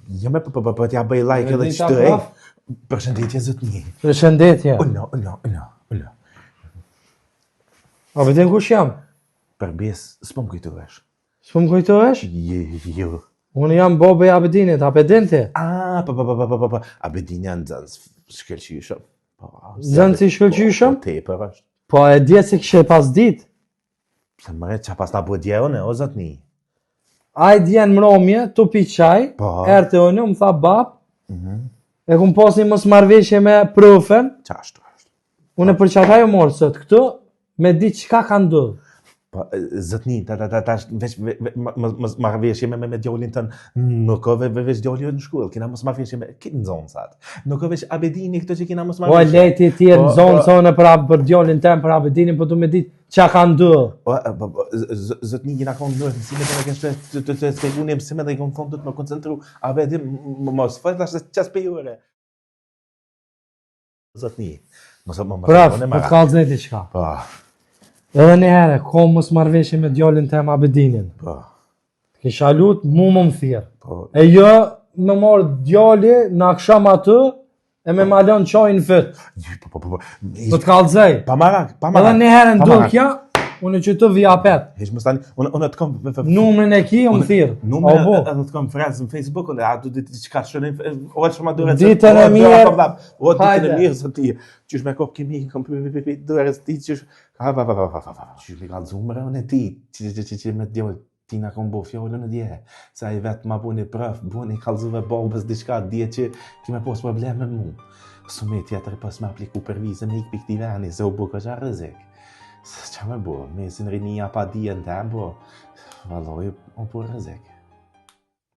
Jo me po t'ja bëj like edhe qëtë Përshëndetje zotni. Përshëndetje. Ulo. Abedin kush jam? Përbes, s'po më kujtohesh. S'po më kujtohesh? Jo. Unë jam baba i Abedinit, Abedinte. Po. Abedini janë zënës shkëlqyshëm. Zënës i shkëlqyshëm? Po tepër është. Po e dje se kështë pas dit. Se mëre që pas ta bu djerën o zotni. A i djenë mromje, tu pi qaj, erte unë, më tha bab, e kum pas një mos marrëveshje me profen. Qashtu është. Unë për qataj u morë sot këtu, me di qka ka ndodhë. Po, zotni, veç marrëveshje me djallin tënë, nuk o veç djallin në shkull, kina mos marrëveshje me kitë në zonë satë. Nuk o veç Abedini këto që kina mos marrëveshje. Po, lejti tjerë në zonë sonë për djallin tënë, për Abedinin, po tu me ditë qa ka ndodhë. Zotni, kina konë nërë, mësime të me kështë të speguni mësime dhe i konë konë të me koncentru, Abedin, mos fërta shtë qas pejore. Zotni, mos më Praf, po t'kallë zneti qka. Po. Edhe një herë, ko mos marrëveshje me djallin tem Abedinin. Po. Kisha lut, mu më thirë. Po. E jo, me marrë djalli, në aksham atë, e me malon qajnë fët. Po. Po t'kallëzej. Pa marak. Edhe një herë në dukja, unë që të vija pet. Heq më stani, unë të kom... Numrin e ki, unë thirë. Numrin e të kom frezë në Facebook, unë a du ditë qka shënë, o që ma dure... Ditën e mirë. O ditën e mirë, së ti, qysh me kop kimi, kom dure së ti, qysh... Qysh me ka zumre unë e ti, që me djoj, ti nga kom bo fjollën e dje, sa i vetë ma bu një prëf, bu një kalzuve bolbës diçka, dje që ki me pos probleme mu. Sume tjetër pas me apliku për vizë me ik pikti veni, se u bu këqa rëzik. Qa me bu, me si në rinja pa dijen të bo, valoj, o bu rëzik.